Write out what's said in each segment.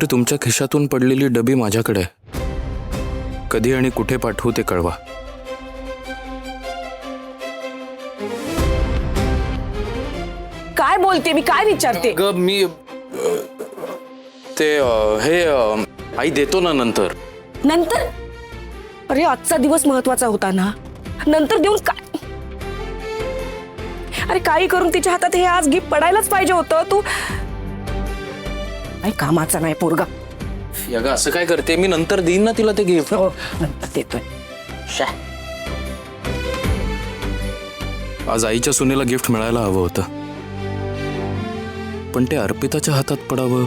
तुमच्या खिशातून पडलेली डबी माझ्याकडे आहे. कधी आणि कुठे पाठवू ते कळवा. काय बोलते मी, काय विचारते? मी ते हे आई देतो ना नंतर. नंतर? अरे आजचा दिवस महत्वाचा होता ना, नंतर देऊन काय? अरे काही करून तिच्या हातात हे आज गिफ्ट पडायलाच पाहिजे होतं. तू काही कामाचा नाही पोरगा. अगं असं काय करते, मी नंतर देईन ना तिला ते गिफ्ट. हो नंतर देतोय. आज आईच्या सुनेला गिफ्ट मिळायला हवं होतं, पण ते अर्पिताच्या हातात पडावं.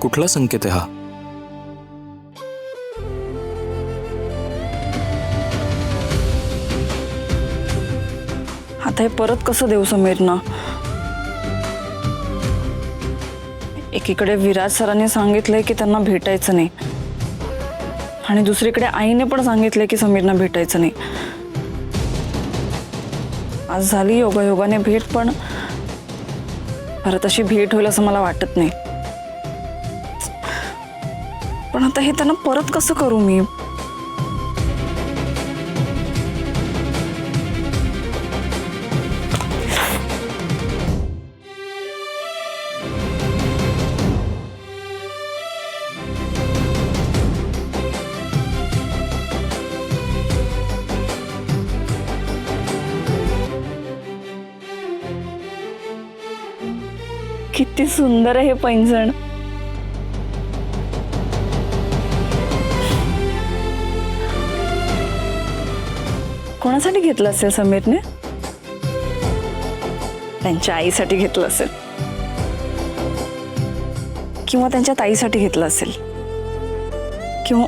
कुठला संकेत आहे हा? आता हे परत कसं देऊ समीरना? एकीकडे विराज सरांनी सांगितलंय की त्यांना भेटायचं नाही, आणि दुसरीकडे आईने पण सांगितलंय की समीरना भेटायचं नाही. आज झाली योगायोगाने भेट, पण परत अशी भेट होईल असं मला वाटत नाही. पण आता हे त्यांना परत कसं करू मी? किती सुंदर आहे हे पैंजण. कोणासाठी घेतलं असेल समीरने? त्यांच्या आईसाठी घेतलं असेल, किंवा त्यांच्या ताईसाठी घेतलं असेल, किंवा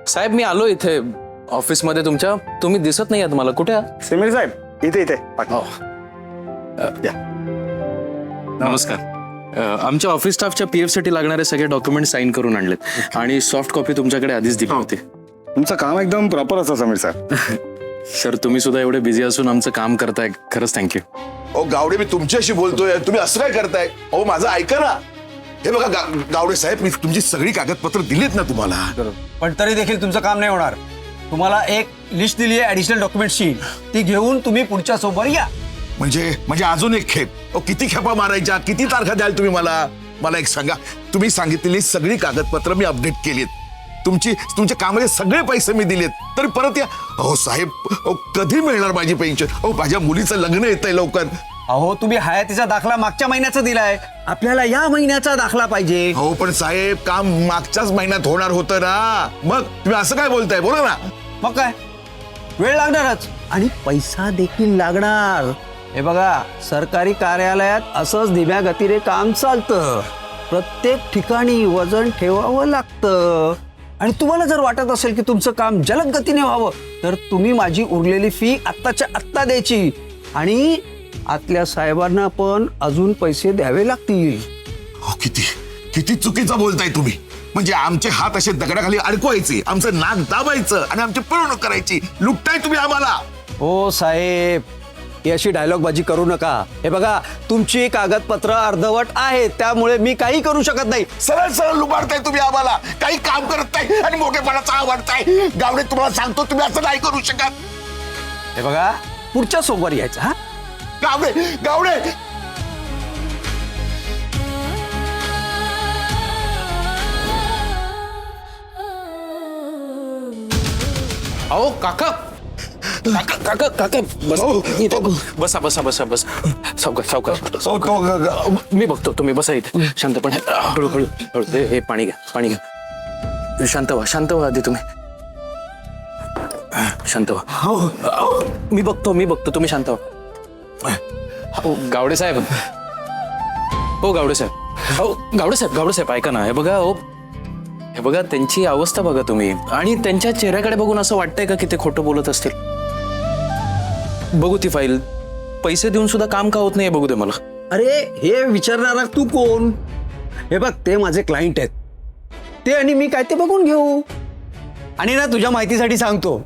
साहेब मी आलो इथे ऑफिस मध्ये तुमच्या. तुम्ही दिसत नाही आहात मला. कुठे आहात? समीर साहेब इथे इथे हो. या. नमस्कार. आमच्या ऑफिस स्टाफच्या पीएफ साठी लागणारे सगळे डॉक्युमेंट साईन करून आणलेत, आणि सॉफ्ट कॉपी तुमच्याकडे आधीच दिली होती. तुमचं काम एकदम प्रॉपर असतं समीर साहेब. सर तुम्ही सुद्धा एवढे बिझी असून आमचं काम करताय, खरंच थँक्यू. ओ गावडे, मी तुमच्याशी बोलतोय, तुम्ही असं काय करताय? अहो माझं ऐका ना. हे बघा गावडे साहेब, मी तुमची सगळी कागदपत्र दिलीत ना तुम्हाला. पण तरी देखील तुमचं काम नाही होणार. तुम्हाला एक लिस्ट दिली आहे ऍडिशनल डॉक्युमेंटची, ती घेऊन तुम्ही पुढच्या सोबत या. म्हणजे अजून एक खेप? अहो किती खेपा मारायच्या, किती तारखा द्याल तुम्ही मला? मला एक सांगा, तुम्ही सांगितलेली सगळी कागदपत्र मी अपडेट केलीत, तुमच्या कामाचे सगळे पैसे मी दिलेत, तरी परत या. अहो साहेब, कधी मिळणार माझी पेन्शन? अहो माझ्या मुलीचं लग्न येतंय लवकर. अहो तुम्ही हयातीचा दाखला मागच्या महिन्याचा दिलाय, आपल्याला या महिन्याचा दाखला पाहिजे. हो पण साहेब, काम मागच्याच महिन्यात होणार होतं ना. मग तुम्ही असं काय बोलताय? बोला ना. मग काय, वेळ लागणारच आणि पैसा देखील लागणार. हे बघा, सरकारी कार्यालयात असंच धीम्या गतीने काम चालतं. प्रत्येक ठिकाणी वजन ठेवावं लागतं. आणि तुम्हाला जर वाटत असेल की तुमचं काम जलद गतीने व्हावं, तर तुम्ही माझी उरलेली फी आत्ताच्या आत्ता द्यायची, आणि आतल्या साहेबांना पण अजून पैसे द्यावे लागतील. हो किती चुकीचं बोलताय तुम्ही. म्हणजे आमचे हात असे दगडाखाली अडकवायचे, आमचं नाक दाबायचं आणि आमची पिळवणूक करायची, लुटताय तुम्ही आम्हाला. हो साहेब, ही अशी डायलॉगबाजी करू नका. हे बघा, तुमची कागदपत्र अर्धवट आहेत, त्यामुळे मी काही करू शकत नाही. सरळ सरळ लुबाडताय तुम्ही आम्हाला, काही काम करत नाही आणि मोठेपणाचा आवडताय. गावडे तुम्हाला सांगतो, तुम्ही असं नाही करू शकत. हे बघा, पुढच्या सोमवारी यायचं. हा गावडे अहो काका काका काका बस. बसा बसा बसा बस. सावकाश. मी बघतो, तुम्ही बसा इथे शांतपणे. हळूहळू हळू. हे पाणी घ्या, पाणी घ्या. शांत व्हा आधी तुम्ही. शांत व्हा. मी बघतो तुम्ही शांत व्हा. गावडे साहेब, हो गावडे साहेब, हो गावडे साहेब ऐका ना. हे बघा त्यांची अवस्था बघा तुम्ही, आणि त्यांच्या चेहऱ्याकडे बघून असं वाटतंय का की ते खोटं बोलत असतील? बघू ती फाईल. पैसे देऊन सुद्धा काम का होत नाही बघू दे मला. अरे हे विचारणारा तू कोण? हे बघ, ते माझे क्लायंट आहेत. ते आणि मी काय ते बघून घेऊ. आणि ना, तुझ्या माहितीसाठी सांगतो,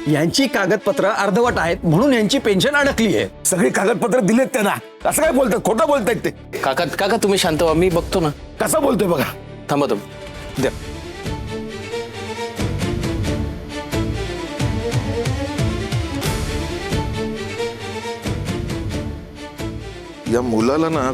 यांची कागदपत्र अर्धवट आहेत म्हणून यांची पेन्शन अडकली आहे. सगळी कागदपत्र दिलेत त्यांना. असं काय बोलतात? खोटं बोलतायत ते. काका काका तुम्ही शांत व्हा, मी बघतो ना. कसं बोलतोय बघा. थांबा तुम्ही द्या. या मुलाला ना